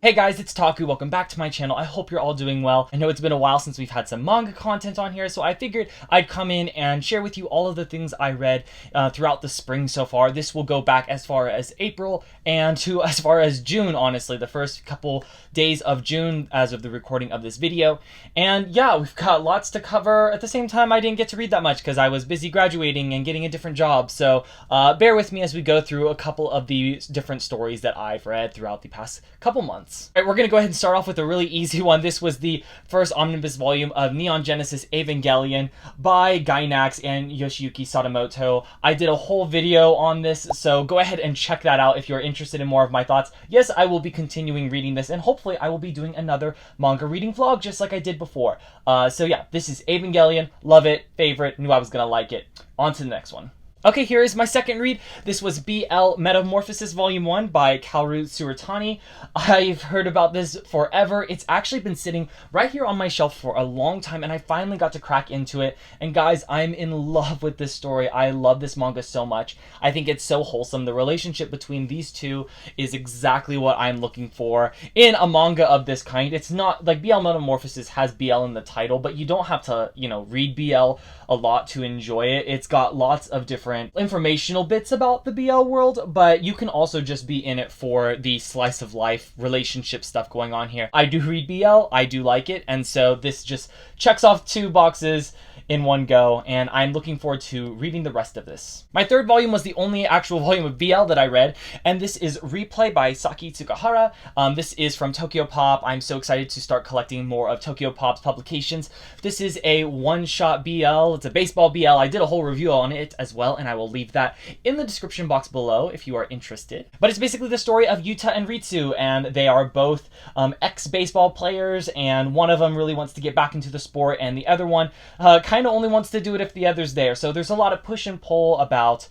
Hey guys, it's Taku. Welcome back to my channel. I hope you're all doing well. I know it's been a while since we've had some manga content on here, so I figured I'd come in and share with you all of the things I read throughout the spring so far. This will go back as far as April and to as far as June, honestly, the first couple days of June as of the recording of this video. And yeah, we've got lots to cover. At the same time, I didn't get to read that much because I was busy graduating and getting a different job, so bear with me as we go through a couple of the different stories that I've read throughout the past couple months. Alright, we're going to go ahead and start off with a really easy one. This was the first omnibus volume of Neon Genesis Evangelion by Gainax and Yoshiyuki Sadamoto. I did a whole video on this, so go ahead and check that out if you're interested in more of my thoughts. Yes, I will be continuing reading this, and hopefully I will be doing another manga reading vlog just like I did before. So yeah, this is Evangelion. Love it. Favorite. Knew I was going to like it. On to the next one. Okay, here is my second read. This was BL Metamorphosis Volume 1 by Kaoru Tsurutanni. I've heard about this forever. It's actually been sitting right here on my shelf for a long time, and I finally got to crack into it. And guys, I'm in love with this story. I love this manga so much. I think it's so wholesome. The relationship between these two is exactly what I'm looking for in a manga of this kind. It's not, like, BL Metamorphosis has BL in the title, but you don't have to, read BL a lot to enjoy it. It's got lots of different informational bits about the BL world, but you can also just be in it for the slice of life relationship stuff going on here. I do read BL, I do like it, and so this just checks off 2 boxes in one go, and I'm looking forward to reading the rest of this. My third volume was the only actual volume of BL that I read, and this is Replay by Saki Tsukahara. This is from Tokyo Pop. I'm so excited to start collecting more of Tokyo Pop's publications. This is a one-shot BL. It's a baseball BL. I did a whole review on it as well, and I will leave that in the description box below if you are interested. But it's basically the story of Yuta and Ritsu, and they are both ex-baseball players, and one of them really wants to get back into the sport, and the other one kind of only wants to do it if the other's there. So there's a lot of push and pull about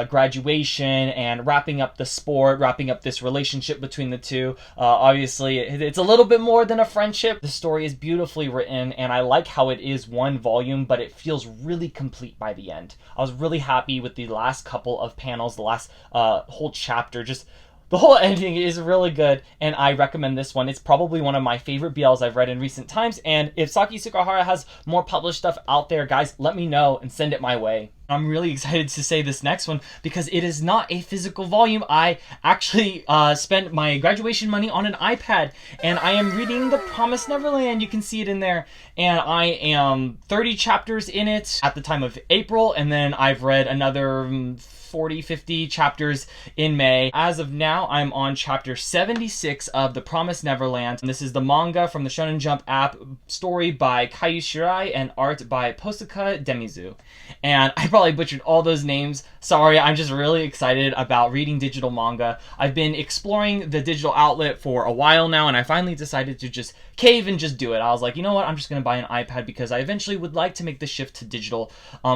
graduation and wrapping up the sport, wrapping up this relationship between the two. Obviously, it's a little bit more than a friendship. The story is beautifully written, and I like how it is one volume, but it feels really complete by the end. I was really happy with the last couple of panels, the last whole chapter. Just the whole ending is really good, and I recommend this one. It's probably one of my favorite BLs I've read in recent times, and if Saki Tsukahara has more published stuff out there, guys, let me know and send it my way. I'm really excited to say this next one because it is not a physical volume. I actually spent my graduation money on an iPad, and I am reading The Promised Neverland. You can see it in there, and I am 30 chapters in it at the time of April, and then I've read another 40, 50 chapters in May. As of now, I'm on chapter 76 of The Promised Neverland. And this is the manga from the Shonen Jump app, story by Kayu Shirai and art by Posuka Demizu. And I probably butchered all those names. Sorry, I'm just really excited about reading digital manga. I've been exploring the digital outlet for a while now, and I finally decided to just cave and just do it. I was like, you know what, I'm just going to buy an iPad because I eventually would like to make the shift to digital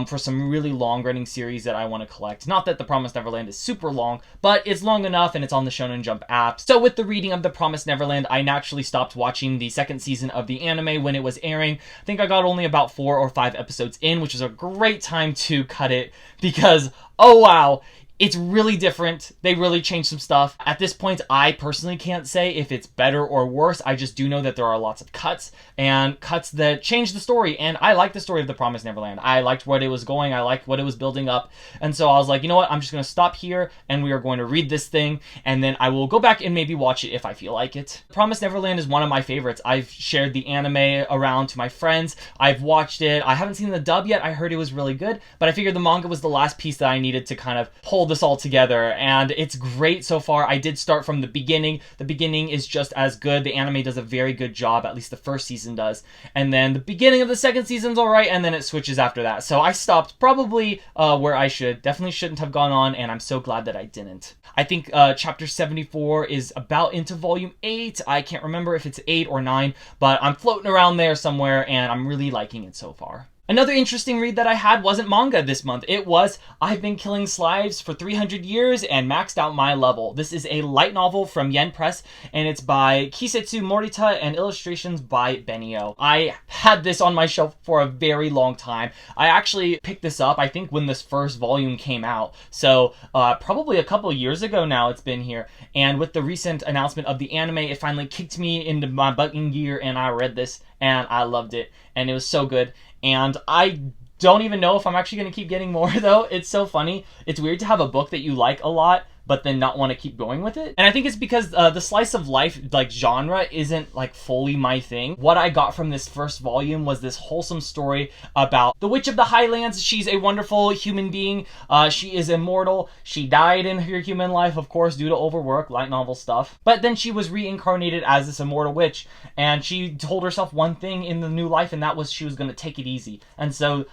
for some really long-running series that I want to collect. Not that The Promised Neverland is super long, but it's long enough, and it's on the Shonen Jump app. So with the reading of The Promised Neverland, I naturally stopped watching the second season of the anime when it was airing. I think I got only about 4 or 5 episodes in, which is a great time to cut it because, oh wow, it's really different. They really changed some stuff. At this point, I personally can't say if it's better or worse. I just do know that there are lots of cuts, and cuts that change the story. And I like the story of The Promised Neverland. I liked what it was going. I liked what it was building up. And so I was like, you know what? I'm just going to stop here, and we are going to read this thing, and then I will go back and maybe watch it if I feel like it. Promised Neverland is one of my favorites. I've shared the anime around to my friends. I've watched it. I haven't seen the dub yet. I heard it was really good, but I figured the manga was the last piece that I needed to kind of pull this all together, and it's great so far. I did start from the beginning. The beginning is just as good. The anime does a very good job, at least the first season does, and then the beginning of the second season's alright, and then it switches after that. So I stopped probably where I definitely shouldn't have gone on, and I'm so glad that I didn't. I think chapter 74 is about into volume 8. I can't remember if it's 8 or 9, but I'm floating around there somewhere, and I'm really liking it so far. Another interesting read that I had wasn't manga this month. It was I've Been Killing Slaves for 300 Years and Maxed Out My Level. This is a light novel from Yen Press, and it's by Kisetsu Morita and illustrations by Benio. I had this on my shelf for a very long time. I actually picked this up, I think, when this first volume came out. So probably a couple years ago now it's been here. And with the recent announcement of the anime, it finally kicked me into my button gear, and I read this, and I loved it. And it was so good. And I don't even know if I'm actually going to keep getting more, though. It's so funny. It's weird to have a book that you like a lot, but then not want to keep going with it. And I think it's because the slice of life like genre isn't like fully my thing. What I got from this first volume was this wholesome story about the Witch of the Highlands. She's a wonderful human being. She is immortal. She died in her human life, of course, due to overwork, light novel stuff. But then she was reincarnated as this immortal witch, and she told herself one thing in the new life, and that was she was going to take it easy. And so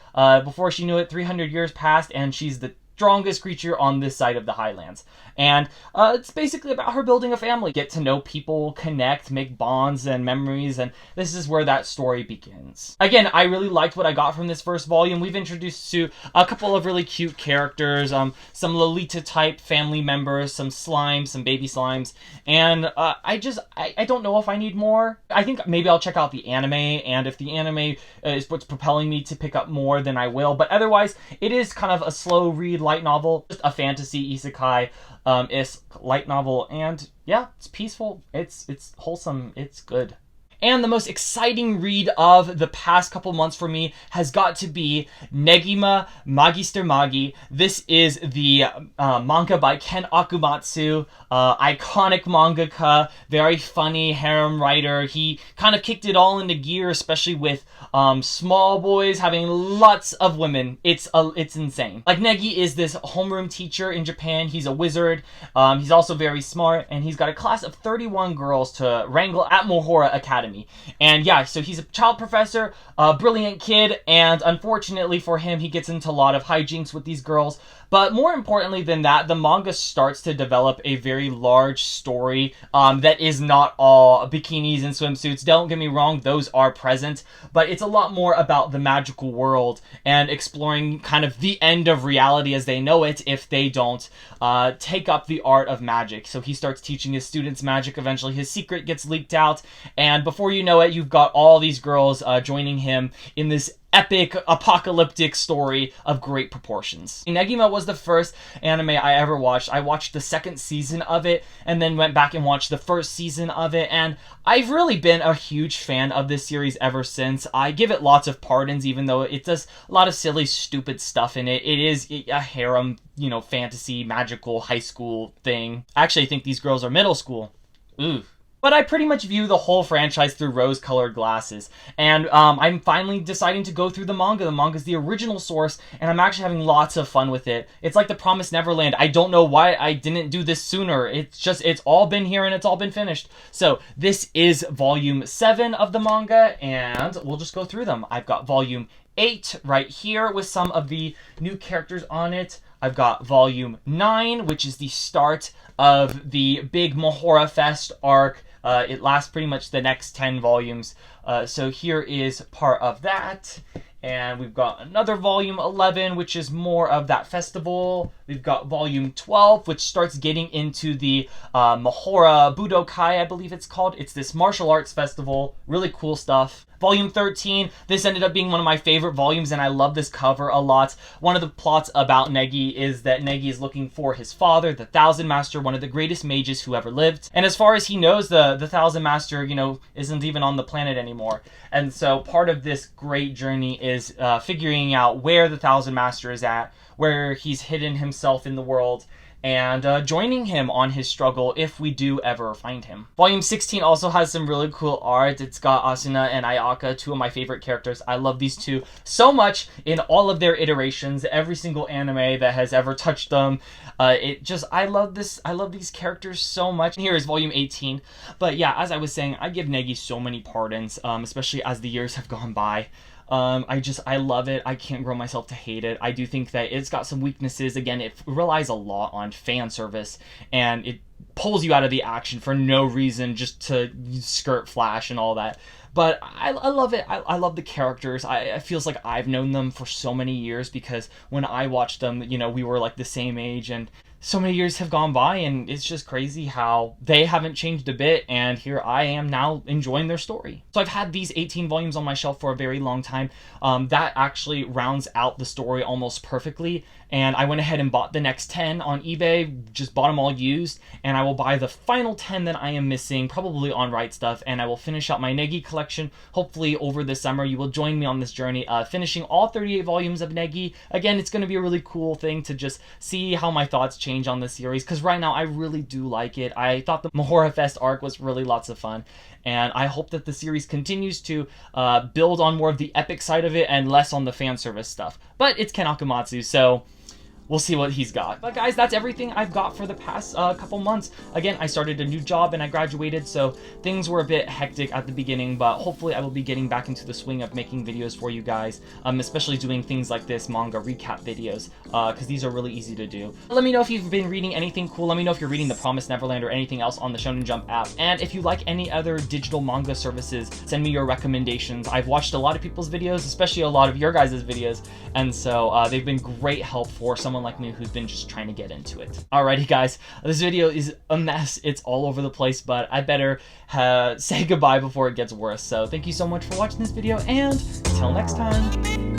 before she knew it, 300 years passed, and she's the strongest creature on this side of the Highlands. And it's basically about her building a family, get to know people, connect, make bonds and memories, and this is where that story begins. Again, I really liked what I got from this first volume. We've introduced to a couple of really cute characters, some Lolita type family members, some slimes, some baby slimes, and I don't know if I need more. I think maybe I'll check out the anime, and if the anime is what's propelling me to pick up more, then I will. But otherwise, it is kind of a slow read light novel, just a fantasy isekai light novel, and yeah, it's peaceful, it's wholesome, it's good. And the most exciting read of the past couple months for me has got to be Negima Magister Magi. This is the manga by Ken Akumatsu, iconic mangaka, very funny harem writer. He kind of kicked it all into gear, especially with small boys having lots of women. It's insane. Like, Negi is this homeroom teacher in Japan. He's a wizard. He's also very smart, and he's got a class of 31 girls to wrangle at Mohora Academy. And yeah, so he's a child professor, a brilliant kid, and unfortunately for him, he gets into a lot of hijinks with these girls. But more importantly than that, the manga starts to develop a very large story that is not all bikinis and swimsuits. Don't get me wrong, those are present, but it's a lot more about the magical world and exploring kind of the end of reality as they know it if they don't take up the art of magic. So he starts teaching his students magic. Eventually his secret gets leaked out, and before you know it, you've got all these girls joining him in this epic apocalyptic story of great proportions. Negima was the first anime I ever watched. I watched the second season of it and then went back and watched the first season of it, and I've really been a huge fan of this series ever since. I give it lots of pardons, even though it does a lot of silly, stupid stuff in it. It is a harem, you know, fantasy, magical, high school thing. I actually think these girls are middle school. Ooh. But I pretty much view the whole franchise through rose-colored glasses. And I'm finally deciding to go through the manga. The manga is the original source, and I'm actually having lots of fun with it. It's like the Promised Neverland. I don't know why I didn't do this sooner. It's all been here and it's all been finished. So this is volume 7 of the manga, and we'll just go through them. I've got volume 8 right here with some of the new characters on it. I've got volume 9, which is the start of the big Mohora Fest arc. It lasts pretty much the next 10 volumes. So here is part of that. And we've got another volume 11, which is more of that festival. We've got volume 12, which starts getting into the Mohora Budokai, I believe it's called. It's this martial arts festival. Really cool stuff. Volume 13, this ended up being one of my favorite volumes, and I love this cover a lot. One of the plots about Negi is that Negi is looking for his father, the Thousand Master, one of the greatest mages who ever lived. And as far as he knows, the Thousand Master, you know, isn't even on the planet anymore. And so part of this great journey is figuring out where the Thousand Master is at, where he's hidden himself in the world, and joining him on his struggle if we do ever find him. Volume 16 also has some really cool art. It's got Asuna and Ayaka, two of my favorite characters. I love these two so much in all of their iterations, every single anime that has ever touched them. I love these characters so much. Here is volume 18. But yeah, as I was saying, I give Negi so many pardons, especially as the years have gone by. I love it. I can't grow myself to hate it. I do think that it's got some weaknesses. Again, it relies a lot on fan service, and it pulls you out of the action for no reason, just to skirt Flash and all that. But I love it. I love the characters. It feels like I've known them for so many years, because when I watched them, you know, we were like the same age, and so many years have gone by, and it's just crazy how they haven't changed a bit, and here I am now enjoying their story. So I've had these 18 volumes on my shelf for a very long time. That actually rounds out the story almost perfectly, and I went ahead and bought the next 10 on eBay, just bought them all used, and I will buy the final 10 that I am missing, probably on Right Stuff, and I will finish out my Negi collection, hopefully over the summer. You will join me on this journey, finishing all 38 volumes of Negi. Again, it's going to be a really cool thing to just see how my thoughts change on this series, because right now I really do like it. I thought the Mahora Fest arc was really lots of fun, and I hope that the series continues to build on more of the epic side of it and less on the fan service stuff. But it's Ken Akamatsu, so we'll see what he's got. But guys, that's everything I've got for the past couple months. Again, I started a new job and I graduated, so things were a bit hectic at the beginning, but hopefully I will be getting back into the swing of making videos for you guys, especially doing things like this manga recap videos, because these are really easy to do. Let me know if you've been reading anything cool. Let me know if you're reading The Promised Neverland or anything else on the Shonen Jump app. And if you like any other digital manga services, send me your recommendations. I've watched a lot of people's videos, especially a lot of your guys' videos, and so they've been great help for someone like me who's been just trying to get into it. Alrighty guys, this video is a mess. It's all over the place, but I better say goodbye before it gets worse. So thank you so much for watching this video, and until next time.